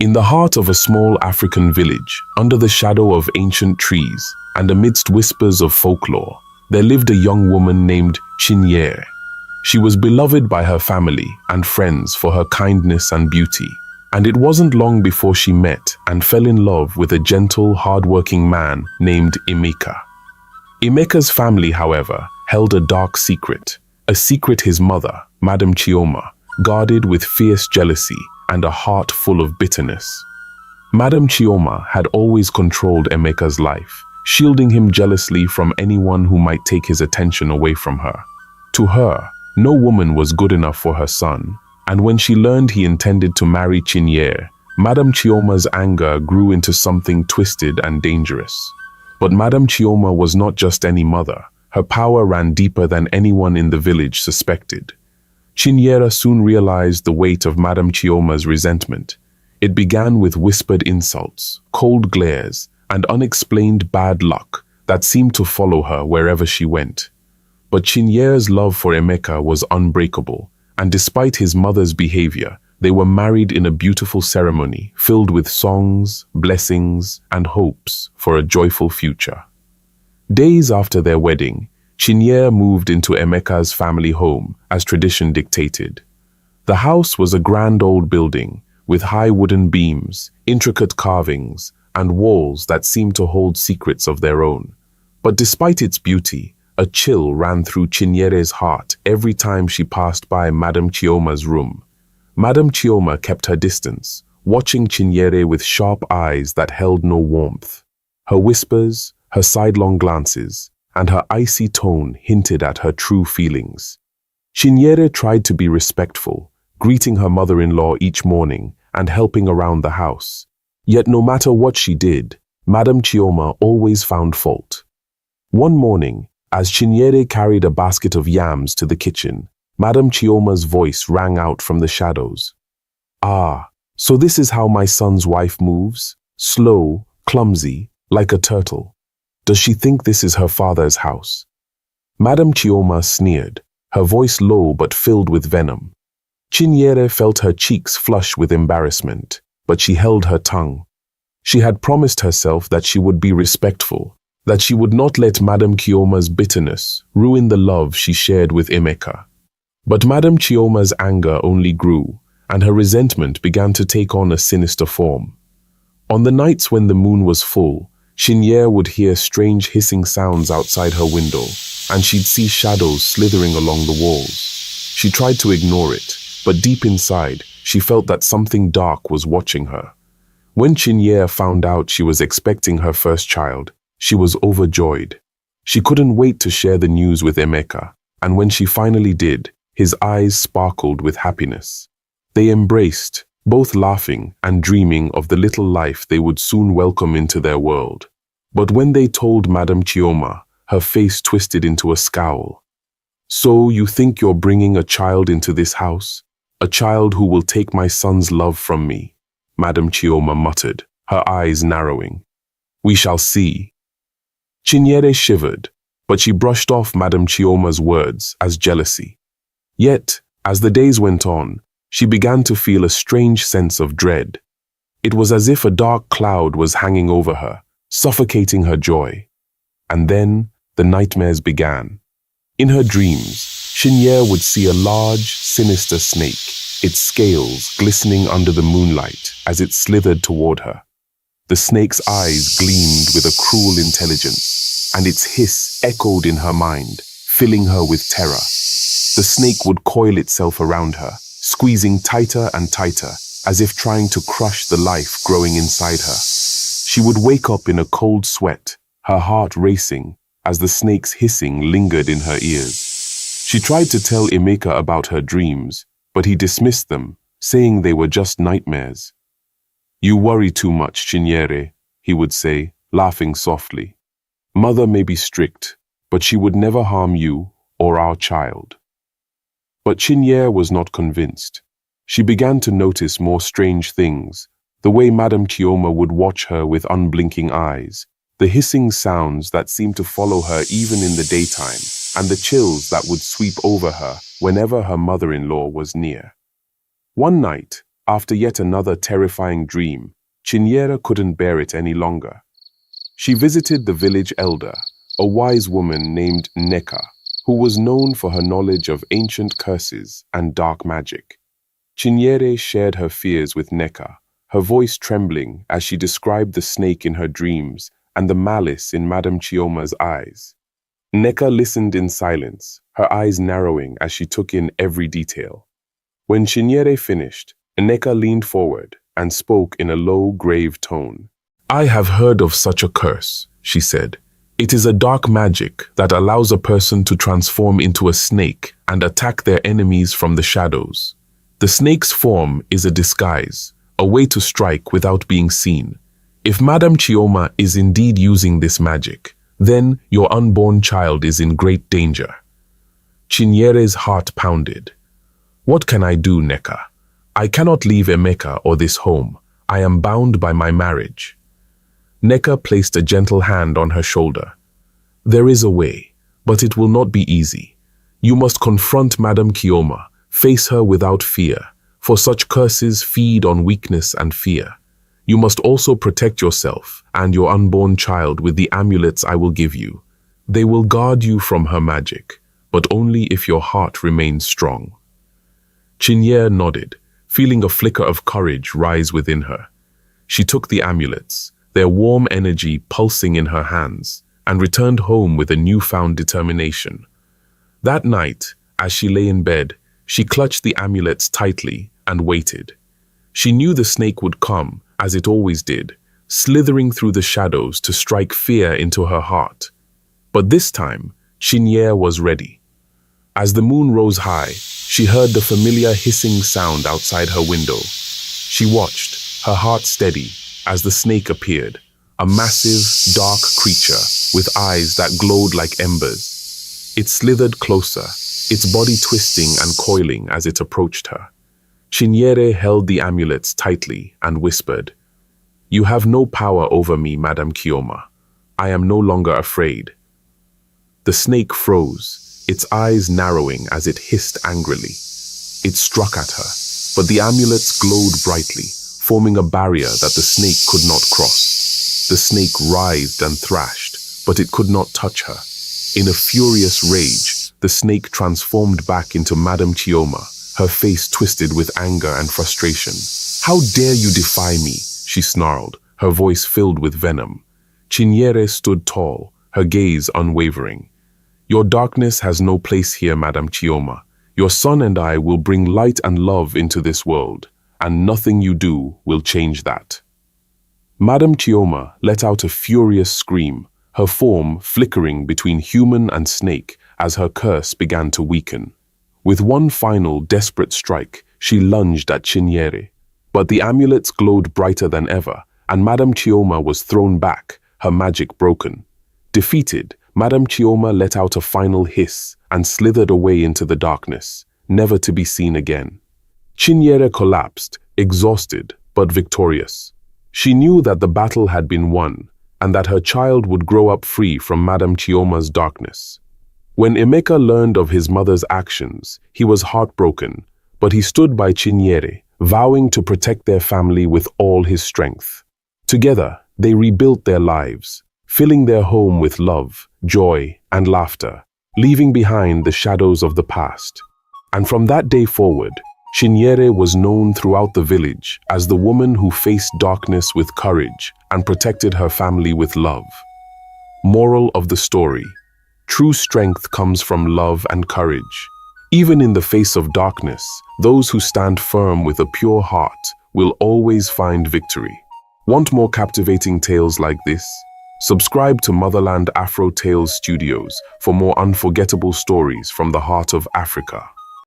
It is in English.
In the heart of a small African village, under the shadow of ancient trees and amidst whispers of folklore, there lived a young woman named Chinyere. She was beloved by her family and friends for her kindness and beauty, and it wasn't long before she met and fell in love with a gentle, hard-working man named Emeka. Emeka's family, however, held a dark secret, a secret his mother, Madam Chioma, guarded with fierce jealousy and a heart full of bitterness. Madam Chioma had always controlled Emeka's life, shielding him jealously from anyone who might take his attention away from her. To her, no woman was good enough for her son, and when she learned he intended to marry Chinyere, Madam Chioma's anger grew into something twisted and dangerous. But Madam Chioma was not just any mother. Her power ran deeper than anyone in the village suspected. Chinyere soon realized the weight of Madam Chioma's resentment. It began with whispered insults, cold glares, and unexplained bad luck that seemed to follow her wherever she went. But Chinyere's love for Emeka was unbreakable, and despite his mother's behavior, they were married in a beautiful ceremony filled with songs, blessings, and hopes for a joyful future. Days after their wedding, Chinyere moved into Emeka's family home as tradition dictated. The house was a grand old building with high wooden beams, intricate carvings, and walls that seemed to hold secrets of their own. But despite its beauty, a chill ran through Chinyere's heart every time she passed by Madam Chioma's room. Madam Chioma kept her distance, watching Chinyere with sharp eyes that held no warmth. Her whispers, her sidelong glances, and her icy tone hinted at her true feelings. Chinyere tried to be respectful, greeting her mother-in-law each morning and helping around the house. Yet no matter what she did, Madam Chioma always found fault. One morning, as Chinyere carried a basket of yams to the kitchen, Madam Chioma's voice rang out from the shadows. "Ah, so this is how my son's wife moves? Slow, clumsy, like a turtle. Does she think this is her father's house?" Madam Chioma sneered, her voice low but filled with venom. Chinyere felt her cheeks flush with embarrassment, but she held her tongue. She had promised herself that she would be respectful, that she would not let Madam Chioma's bitterness ruin the love she shared with Emeka. But Madam Chioma's anger only grew, and her resentment began to take on a sinister form. On the nights when the moon was full, Chinyere would hear strange hissing sounds outside her window, and she'd see shadows slithering along the walls. She tried to ignore it, but deep inside, she felt that something dark was watching her. When Chinyere found out she was expecting her first child, she was overjoyed. She couldn't wait to share the news with Emeka, and when she finally did, his eyes sparkled with happiness. They embraced, both laughing and dreaming of the little life they would soon welcome into their world. But when they told Madam Chioma, her face twisted into a scowl. "So you think you're bringing a child into this house? A child who will take my son's love from me?" Madam Chioma muttered, her eyes narrowing. "We shall see." Chinyere shivered, but she brushed off Madam Chioma's words as jealousy. Yet, as the days went on, she began to feel a strange sense of dread. It was as if a dark cloud was hanging over her, suffocating her joy. And then the nightmares began. In her dreams, Chinyere would see a large, sinister snake, its scales glistening under the moonlight as it slithered toward her. The snake's eyes gleamed with a cruel intelligence, and its hiss echoed in her mind, filling her with terror. The snake would coil itself around her, squeezing tighter and tighter, as if trying to crush the life growing inside her. She would wake up in a cold sweat, her heart racing, as the snake's hissing lingered in her ears. She tried to tell Emeka about her dreams, but he dismissed them, saying they were just nightmares. "You worry too much, Chinyere," he would say, laughing softly. "Mother may be strict, but she would never harm you or our child." But Chinyere was not convinced. She began to notice more strange things, the way Madam Chioma would watch her with unblinking eyes, the hissing sounds that seemed to follow her even in the daytime, and the chills that would sweep over her whenever her mother-in-law was near. One night, After yet another terrifying dream, Chinyere couldn't bear it any longer. She visited the village elder, a wise woman named Neka, who was known for her knowledge of ancient curses and dark magic. Chinyere shared her fears with Neka, her voice trembling as she described the snake in her dreams and the malice in Madame Chioma's eyes. Neka listened in silence, her eyes narrowing as she took in every detail. When Chinyere finished, Neka leaned forward and spoke in a low, grave tone. "I have heard of such a curse," she said. "It is a dark magic that allows a person to transform into a snake and attack their enemies from the shadows. The snake's form is a disguise, a way to strike without being seen. If Madame Chioma is indeed using this magic, then your unborn child is in great danger." Chinyere's heart pounded. "What can I do, Neka? I cannot leave Emeka or this home. I am bound by my marriage." Neka placed a gentle hand on her shoulder. "There is a way, but it will not be easy. You must confront Madame Chioma, face her without fear, for such curses feed on weakness and fear. You must also protect yourself and your unborn child with the amulets I will give you. They will guard you from her magic, but only if your heart remains strong." Chinyere nodded, feeling a flicker of courage rise within her. She took the amulets, their warm energy pulsing in her hands, and returned home with a newfound determination. That night, as she lay in bed, she clutched the amulets tightly and waited. She knew the snake would come, as it always did, slithering through the shadows to strike fear into her heart. But this time, Chinyere was ready. As the moon rose high, she heard the familiar hissing sound outside her window. She watched, her heart steady, as the snake appeared, a massive, dark creature with eyes that glowed like embers. It slithered closer, its body twisting and coiling as it approached her. Chinyere held the amulets tightly and whispered, "You have no power over me, Madame Chioma. I am no longer afraid." The snake froze, its eyes narrowing as it hissed angrily. It struck at her, but the amulets glowed brightly, forming a barrier that the snake could not cross. The snake writhed and thrashed, but it could not touch her. In a furious rage, the snake transformed back into Madame Chioma, her face twisted with anger and frustration. "How dare you defy me?" she snarled, her voice filled with venom. Chinyere stood tall, her gaze unwavering. "Your darkness has no place here, Madame Chioma. Your son and I will bring light and love into this world, and nothing you do will change that." Madame Chioma let out a furious scream, her form flickering between human and snake as her curse began to weaken. With one final desperate strike, she lunged at Chinyere. But the amulets glowed brighter than ever, and Madame Chioma was thrown back, her magic broken. Defeated, Madame Chioma let out a final hiss and slithered away into the darkness, never to be seen again. Chinyere collapsed, exhausted but victorious. She knew that the battle had been won, and that her child would grow up free from Madame Chioma's darkness. When Emeka learned of his mother's actions, he was heartbroken, but he stood by Chinyere, vowing to protect their family with all his strength. Together, they rebuilt their lives, filling their home with love, joy, and laughter, leaving behind the shadows of the past. And from that day forward, Chinyere was known throughout the village as the woman who faced darkness with courage and protected her family with love. Moral of the story: true strength comes from love and courage. Even in the face of darkness, those who stand firm with a pure heart will always find victory. Want more captivating tales like this? Subscribe to Motherland Afro Tales Studios for more unforgettable stories from the heart of Africa.